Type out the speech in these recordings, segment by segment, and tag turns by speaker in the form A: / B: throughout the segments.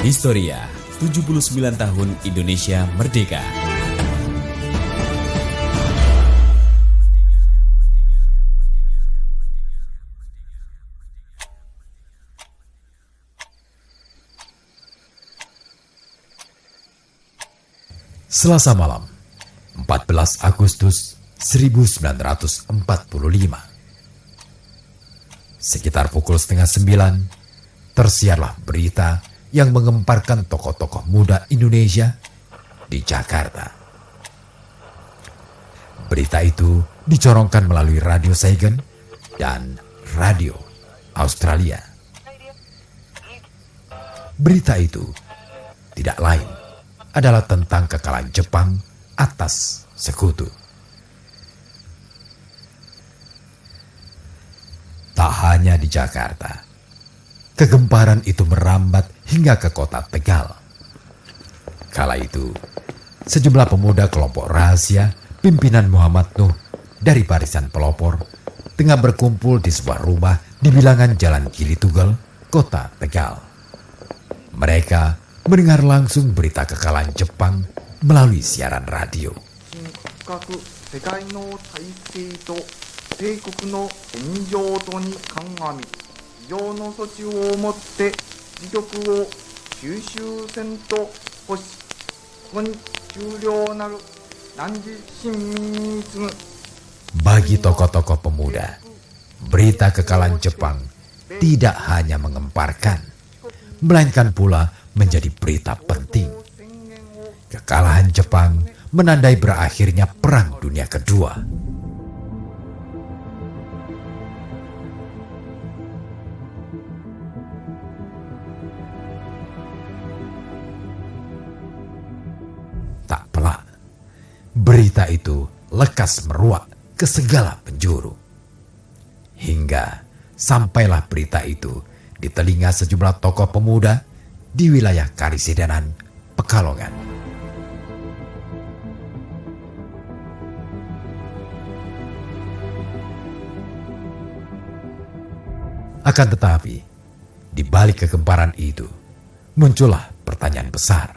A: Historia, 79 tahun Indonesia Merdeka.
B: Selasa malam, 14 Agustus 1945. Sekitar pukul 8:30, tersiarlah berita yang mengemparkan tokoh-tokoh muda Indonesia di Jakarta. Berita itu dicorongkan melalui Radio Saigon dan Radio Australia. Berita itu tidak lain adalah tentang kekalahan Jepang atas Sekutu. Tak hanya di Jakarta, kegemparan itu merambat hingga ke kota Tegal. Kala itu, sejumlah pemuda kelompok rahasia pimpinan Muhammad Nuh dari barisan pelopor tengah berkumpul di sebuah rumah di bilangan Jalan Gili Tugel, kota Tegal. Mereka mendengar langsung berita kekalahan Jepang melalui siaran radio. Bagi tokoh-tokoh pemuda, berita kekalahan Jepang tidak hanya mengemparkan, melainkan pula menjadi berita penting. Kekalahan Jepang menandai berakhirnya Perang Dunia Kedua. Tak pelak, berita itu lekas meruak ke segala penjuru. Hingga sampailah berita itu di telinga sejumlah tokoh pemuda di wilayah Karisidenan, Pekalongan. Akan tetapi, di balik kegemparan itu, muncullah pertanyaan besar.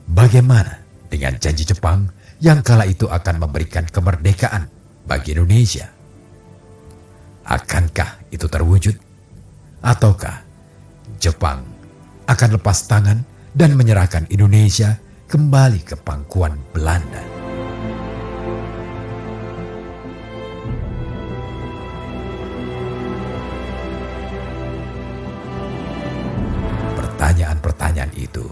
B: Bagaimana dengan janji Jepang yang kala itu akan memberikan kemerdekaan bagi Indonesia? Akankah itu terwujud? Ataukah Jepang akan lepas tangan dan menyerahkan Indonesia kembali ke pangkuan Belanda? Pertanyaan-pertanyaan itu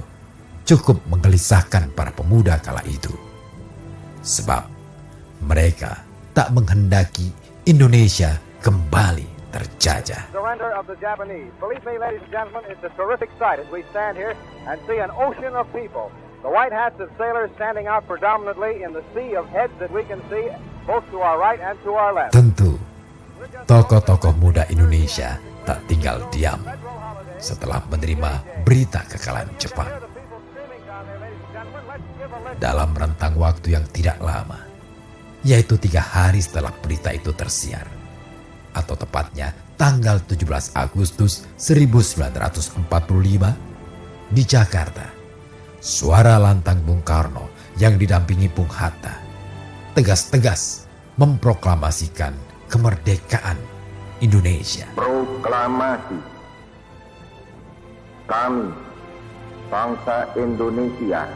B: cukup menggelisahkan para pemuda kala itu. Sebab mereka tak menghendaki Indonesia kembali terjajah.
C: Surrender of the Japanese. Believe me, ladies and gentlemen, it's a terrific sight as we stand here and see an ocean of people. The white hats of sailors standing out predominantly in the sea of heads that we can see both to our right and to our left.
B: Tentu, tokoh-tokoh muda Indonesia tak tinggal diam setelah menerima berita kekalahan Jepang. Dalam rentang waktu yang tidak lama, yaitu 3 hari setelah berita itu tersiar, atau tepatnya tanggal 17 Agustus 1945, di Jakarta, suara lantang Bung Karno yang didampingi Bung Hatta tegas-tegas memproklamasikan kemerdekaan Indonesia.
D: Proklamasi. Kami, bangsa Indonesia,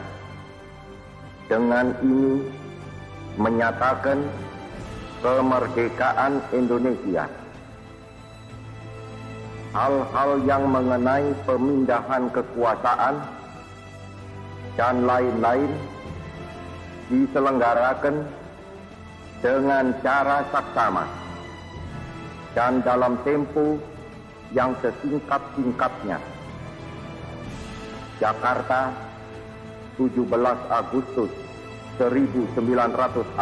D: dengan ini menyatakan kemerdekaan Indonesia. Hal-hal yang mengenai pemindahan kekuasaan dan lain-lain diselenggarakan dengan cara saksama dan dalam tempo yang sesingkat-singkatnya. Jakarta, 17 Agustus 1945,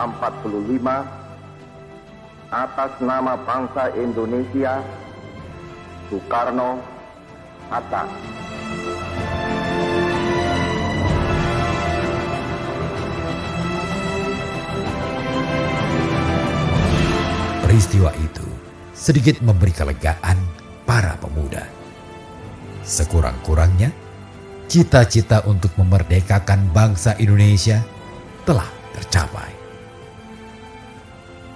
D: atas nama bangsa Indonesia, Soekarno Hatta.
B: Peristiwa itu sedikit memberi kelegaan para pemuda. Sekurang-kurangnya, cita-cita untuk memerdekakan bangsa Indonesia telah tercapai.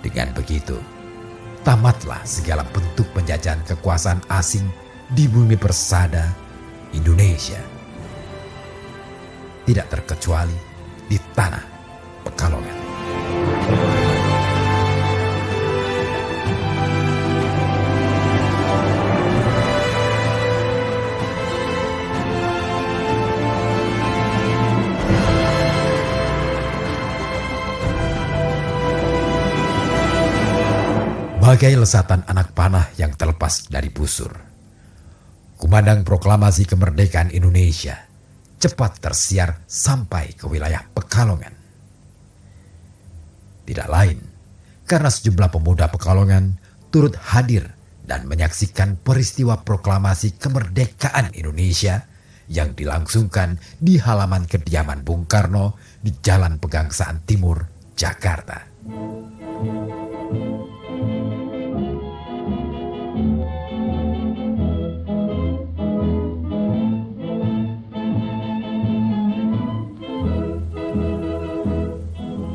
B: Dengan begitu, tamatlah segala bentuk penjajahan kekuasaan asing di bumi persada Indonesia. Tidak terkecuali di tanah Pekalongan. Bagai lesatan anak panah yang terlepas dari busur, kumandang proklamasi kemerdekaan Indonesia cepat tersiar sampai ke wilayah Pekalongan. Tidak lain karena sejumlah pemuda Pekalongan turut hadir dan menyaksikan peristiwa proklamasi kemerdekaan Indonesia yang dilangsungkan di halaman kediaman Bung Karno di Jalan Pegangsaan Timur, Jakarta.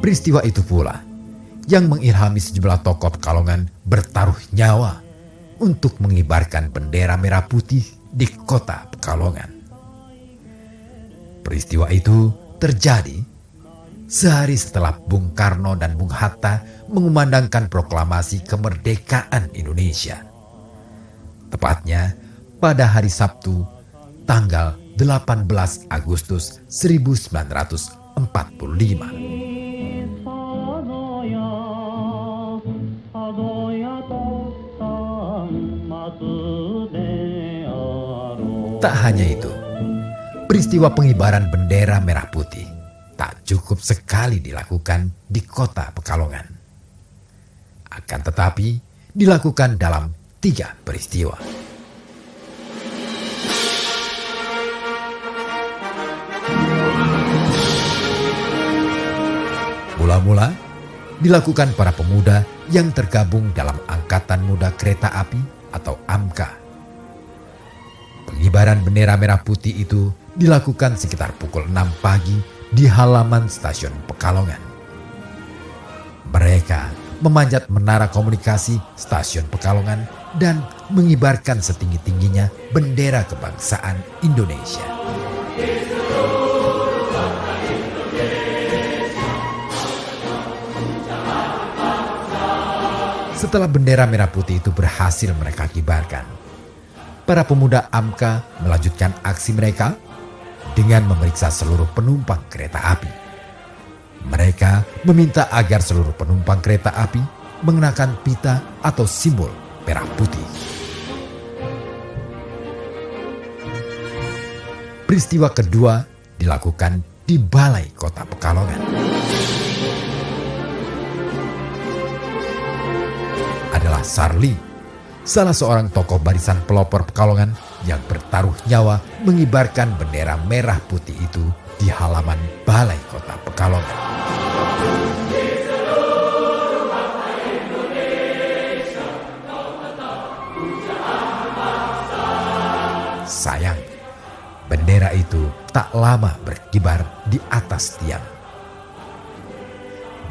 B: Peristiwa itu pula yang mengilhami sejumlah tokoh Pekalongan bertaruh nyawa untuk mengibarkan bendera merah putih di kota Pekalongan. Peristiwa itu terjadi sehari setelah Bung Karno dan Bung Hatta mengumandangkan proklamasi kemerdekaan Indonesia. Tepatnya pada hari Sabtu, tanggal 18 Agustus 1945. Tak hanya itu, peristiwa pengibaran bendera merah putih tak cukup sekali dilakukan di kota Pekalongan. Akan tetapi dilakukan dalam 3 peristiwa. Mula-mula dilakukan para pemuda yang tergabung dalam Angkatan Muda Kereta Api atau AMKA. Pengibaran bendera merah putih itu dilakukan sekitar pukul 6 pagi di halaman stasiun Pekalongan. Mereka memanjat menara komunikasi stasiun Pekalongan dan mengibarkan setinggi-tingginya bendera kebangsaan Indonesia. Setelah bendera merah putih itu berhasil mereka kibarkan, para pemuda AMKA melanjutkan aksi mereka dengan memeriksa seluruh penumpang kereta api. Mereka meminta agar seluruh penumpang kereta api mengenakan pita atau simbol merah putih. Peristiwa kedua dilakukan di Balai Kota Pekalongan. Adalah Sarli, salah seorang tokoh barisan pelopor Pekalongan yang bertaruh nyawa mengibarkan bendera merah putih itu di halaman Balai Kota Pekalongan. Sayang, bendera itu tak lama berkibar di atas tiang.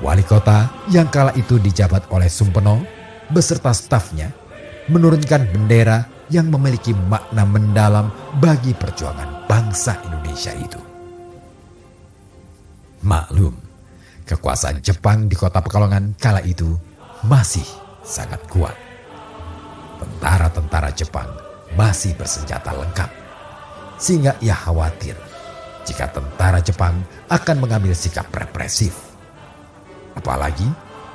B: Wali kota yang kala itu dijabat oleh Sumpeno beserta stafnya menurunkan bendera yang memiliki makna mendalam bagi perjuangan bangsa Indonesia itu. Maklum, kekuasaan Jepang di kota Pekalongan kala itu masih sangat kuat. Tentara-tentara Jepang masih bersenjata lengkap, sehingga ia khawatir jika tentara Jepang akan mengambil sikap represif. Apalagi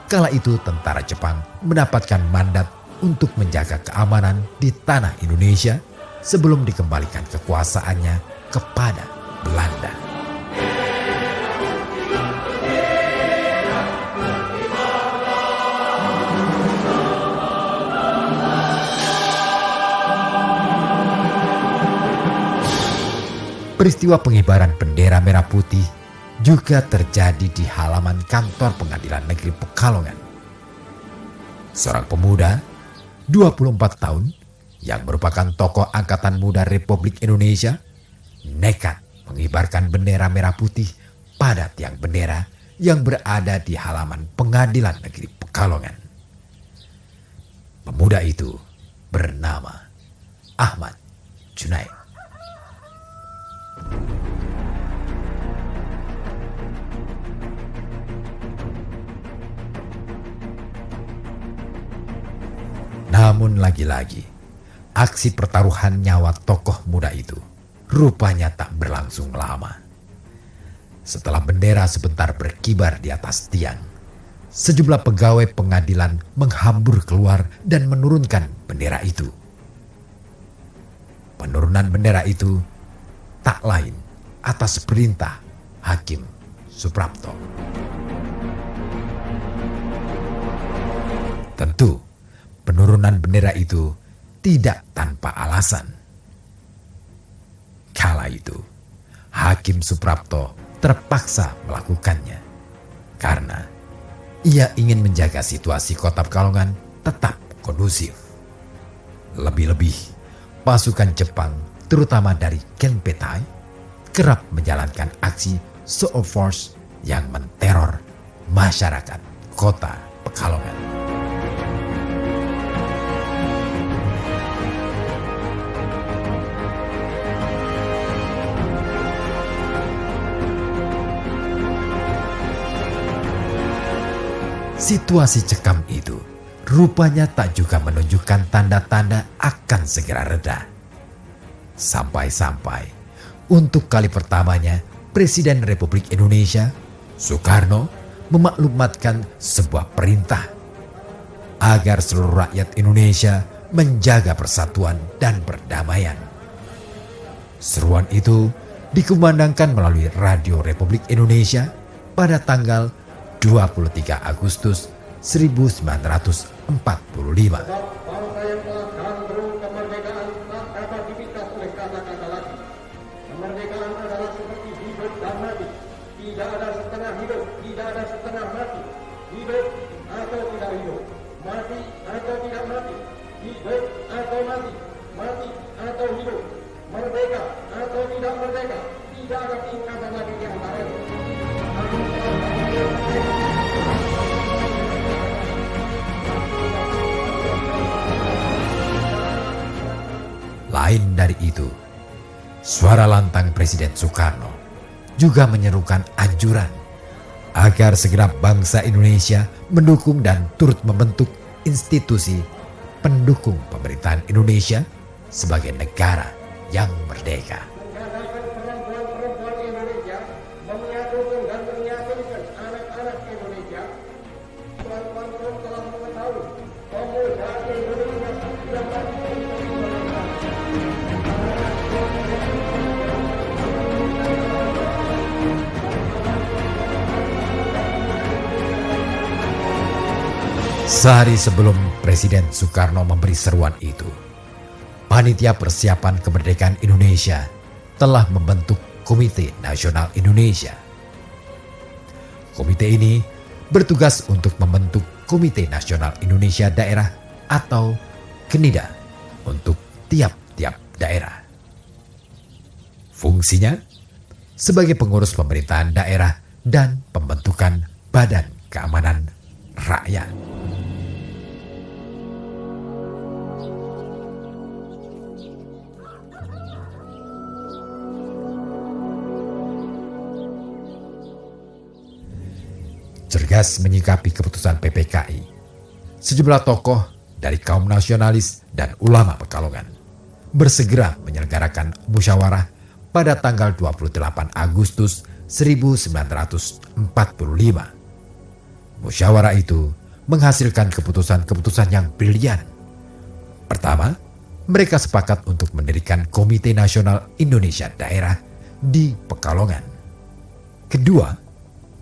B: kala itu tentara Jepang mendapatkan mandat untuk menjaga keamanan di tanah Indonesia sebelum dikembalikan kekuasaannya kepada Belanda. Peristiwa pengibaran bendera merah putih juga terjadi di halaman kantor Pengadilan Negeri Pekalongan. Seorang pemuda 24 tahun yang merupakan tokoh Angkatan Muda Republik Indonesia, nekat mengibarkan bendera merah putih pada tiang bendera yang berada di halaman Pengadilan Negeri Pekalongan. Pemuda itu bernama Ahmad Junaid. Namun lagi-lagi, aksi pertaruhan nyawa tokoh muda itu rupanya tak berlangsung lama. Setelah bendera sebentar berkibar di atas tiang, sejumlah pegawai pengadilan menghambur keluar dan menurunkan bendera itu. Penurunan bendera itu tak lain atas perintah Hakim Suprapto. Tentu, penurunan bendera itu tidak tanpa alasan. Kala itu, Hakim Suprapto terpaksa melakukannya karena ia ingin menjaga situasi Kota Pekalongan tetap kondusif. Lebih-lebih, pasukan Jepang terutama dari Genpetai kerap menjalankan aksi show of force yang menteror masyarakat Kota Pekalongan. Situasi cekam itu rupanya tak juga menunjukkan tanda-tanda akan segera reda. Sampai-sampai untuk kali pertamanya Presiden Republik Indonesia Soekarno memaklumatkan sebuah perintah agar seluruh rakyat Indonesia menjaga persatuan dan perdamaian. Seruan itu dikumandangkan melalui Radio Republik Indonesia pada tanggal 23 Agustus 1945.
E: Bangsa yang telah gandrung kemerdekaan tak dapat dipikat oleh kata-kata lagi. Kemerdekaan adalah seperti hidup dan mati. Tidak ada setengah hidup, tidak ada setengah mati. Hidup atau tidak hidup, mati atau tidak mati. Hidup atau mati, mati atau hidup. Merdeka atau tidak merdeka, tidak ada tingkatan lagi di antaranya.
B: Lain dari itu, suara lantang Presiden Soekarno juga menyerukan anjuran agar segera bangsa Indonesia mendukung dan turut membentuk institusi pendukung pemerintahan Indonesia sebagai negara yang merdeka.
E: Mengadakan perempuan-perempuan Indonesia, menyatukan dan menyatukan anak-anak Indonesia. Tuan-tuan telah mengetahui pemuda Indonesia sudah mati.
B: Sehari sebelum Presiden Soekarno memberi seruan itu, Panitia Persiapan Kemerdekaan Indonesia telah membentuk Komite Nasional Indonesia. Komite ini bertugas untuk membentuk Komite Nasional Indonesia Daerah atau KNIDA untuk tiap-tiap daerah. Fungsinya sebagai pengurus pemerintahan daerah dan pembentukan Badan Keamanan Rakyat. Cergas menyikapi keputusan PPKI, sejumlah tokoh dari kaum nasionalis dan ulama Pekalongan bersegera menyelenggarakan musyawarah pada tanggal 28 Agustus 1945. Musyawarah itu menghasilkan keputusan-keputusan yang brilian. Pertama, mereka sepakat untuk mendirikan Komite Nasional Indonesia Daerah di Pekalongan. Kedua,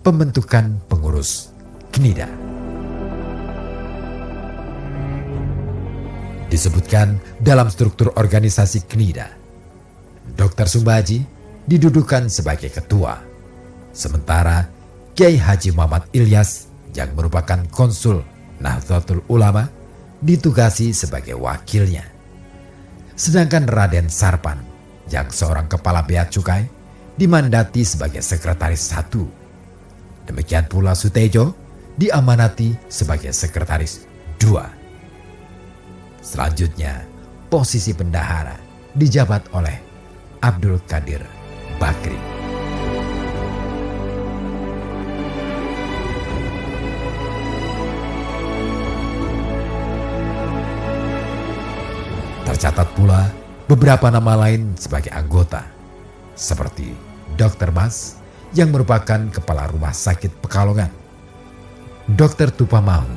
B: pembentukan pengurus KNIDA. Disebutkan dalam struktur organisasi KNIDA, Dr. Sumbaji didudukan sebagai ketua, sementara Kiai Haji Muhammad Ilyas yang merupakan konsul Nahdlatul Ulama ditugasi sebagai wakilnya. Sedangkan Raden Sarpan yang seorang kepala bea cukai dimandati sebagai sekretaris 1. Demikian pula Sutejo diamanati sebagai sekretaris 2. Selanjutnya, posisi bendahara dijabat oleh Abdul Qadir Bakri. Tercatat pula beberapa nama lain sebagai anggota, seperti Dr. Mas yang merupakan kepala rumah sakit Pekalongan, Dr. Tupamahu,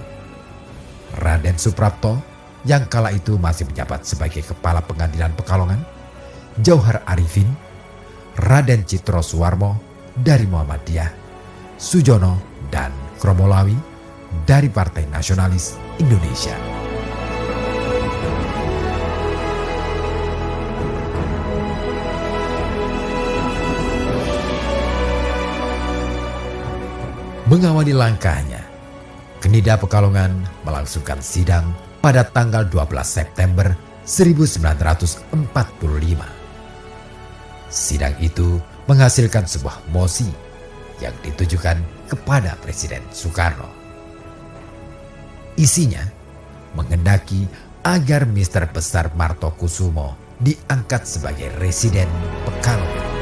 B: Raden Suprapto yang kala itu masih menjabat sebagai kepala pengadilan Pekalongan, Jauhar Arifin, Raden Citro Suwarmo dari Muhammadiyah, Sujono dan Kromolawi dari Partai Nasionalis Indonesia. Mengawali langkahnya, Knida Pekalongan melangsungkan sidang pada tanggal 12 September 1945. Sidang itu menghasilkan sebuah mosi yang ditujukan kepada Presiden Soekarno. Isinya menghendaki agar Mister Besar Martokusumo diangkat sebagai Residen Pekalongan.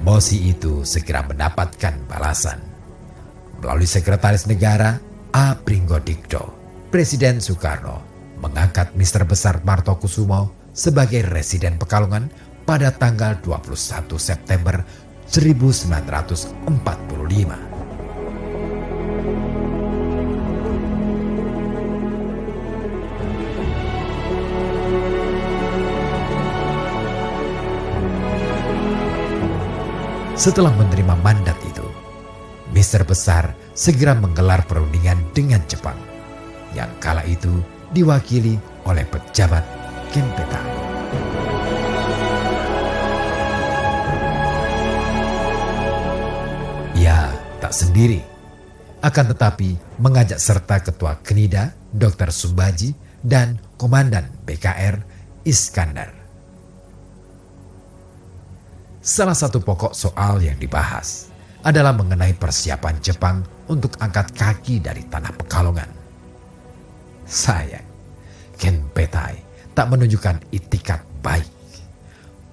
B: Mosi itu segera mendapatkan balasan. Melalui Sekretaris Negara A. Pringgodikdo, Presiden Soekarno mengangkat Mister Besar Martokusumo sebagai Residen Pekalongan pada tanggal 21 September 1945. Setelah menerima mandat itu, Mister Besar segera menggelar perundingan dengan Jepang yang kala itu diwakili oleh pejabat Kenpetai. Ia tak sendiri, akan tetapi mengajak serta Ketua Knida Dr. Sumbaji dan Komandan BKR Iskandar. Salah satu pokok soal yang dibahas adalah mengenai persiapan Jepang untuk angkat kaki dari tanah Pekalongan. Sayang, Kenpetai tak menunjukkan itikat baik.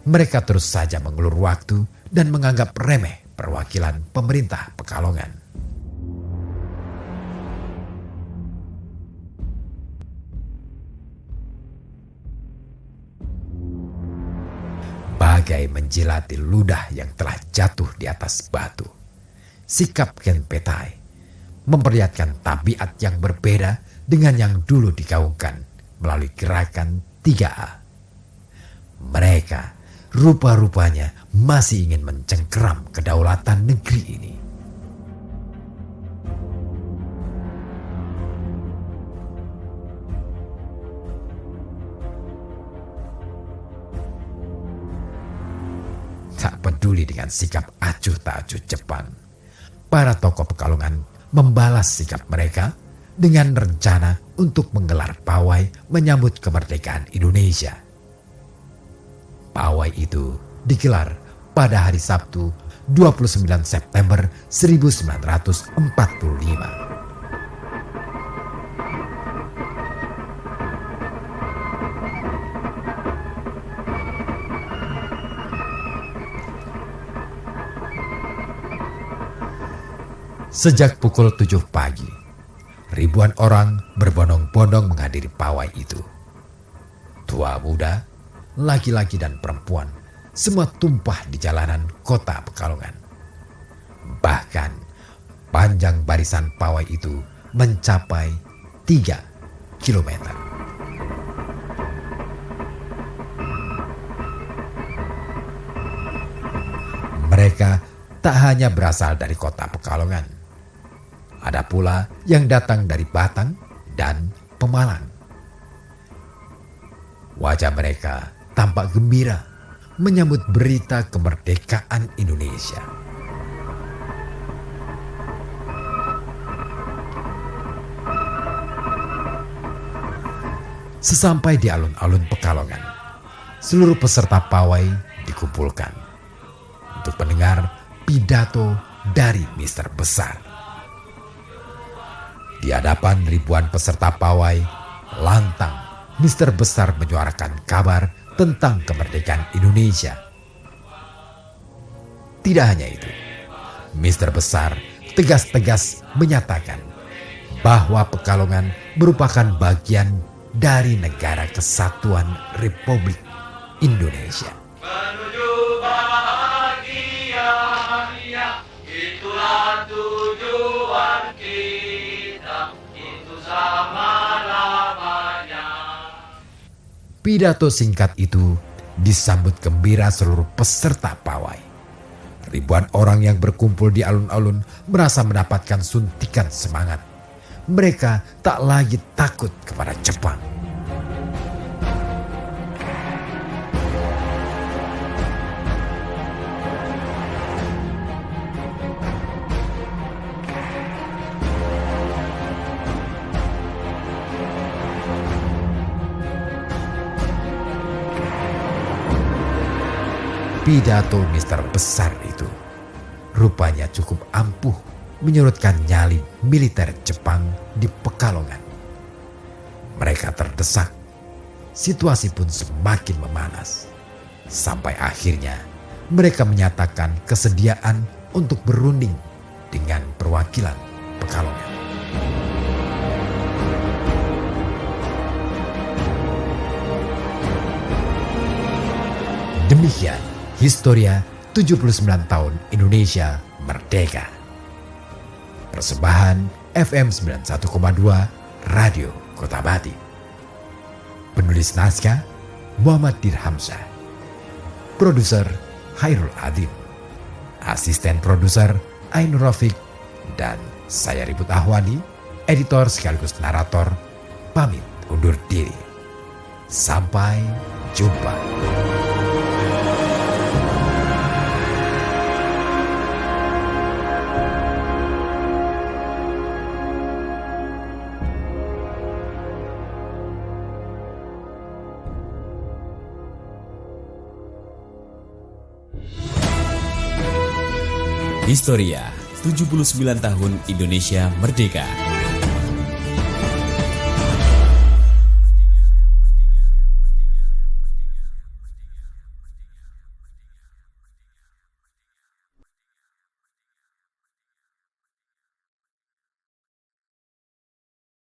B: Mereka terus saja mengulur waktu dan menganggap remeh perwakilan pemerintah Pekalongan. Bagai menjilati ludah yang telah jatuh di atas batu, sikap Kenpetai memperlihatkan tabiat yang berbeda dengan yang dulu digaungkan melalui gerakan 3A. Mereka rupa-rupanya masih ingin mencengkeram kedaulatan negeri ini. Tak peduli dengan sikap acuh tak acuh Jepang, para tokoh Pekalongan membalas sikap mereka dengan rencana untuk menggelar pawai menyambut kemerdekaan Indonesia. Pawai itu digelar pada hari Sabtu 29 September 1945. Sejak pukul 7 pagi, ribuan orang berbondong-bondong menghadiri pawai itu. Tua muda, laki-laki dan perempuan, semua tumpah di jalanan kota Pekalongan. Bahkan, panjang barisan pawai itu mencapai 3 kilometer. Mereka tak hanya berasal dari kota Pekalongan. Ada pula yang datang dari Batang dan Pemalang. Wajah mereka tampak gembira menyambut berita kemerdekaan Indonesia. Sesampai di alun-alun Pekalongan, seluruh peserta pawai dikumpulkan untuk mendengar pidato dari Mister Besar. Di hadapan ribuan peserta pawai, lantang Mister Besar menyuarakan kabar tentang kemerdekaan Indonesia. Tidak hanya itu, Mister Besar tegas-tegas menyatakan bahwa Pekalongan merupakan bagian dari Negara Kesatuan Republik Indonesia.
F: Menuju bahagia, itulah tujuan kita, itu selama-lamanya.
B: Pidato singkat itu disambut gembira seluruh peserta pawai. Ribuan orang yang berkumpul di alun-alun merasa mendapatkan suntikan semangat. Mereka tak lagi takut kepada Jepang. Pidato Mister Besar itu rupanya cukup ampuh menyurutkan nyali militer Jepang di Pekalongan. Mereka terdesak, situasi pun semakin memanas. Sampai akhirnya mereka menyatakan kesediaan untuk berunding dengan perwakilan Pekalongan. Demikian Historia 79 tahun Indonesia Merdeka. Persembahan FM 91,2 Radio Kota Bati. Penulis naskah Muhammad Dirhamsyah. Produser Hairul Adib. Asisten produser Ainur Rafiq. Dan saya Ribut Ahwani, editor sekaligus narator, pamit undur diri. Sampai jumpa.
A: Historia 79 tahun Indonesia Merdeka.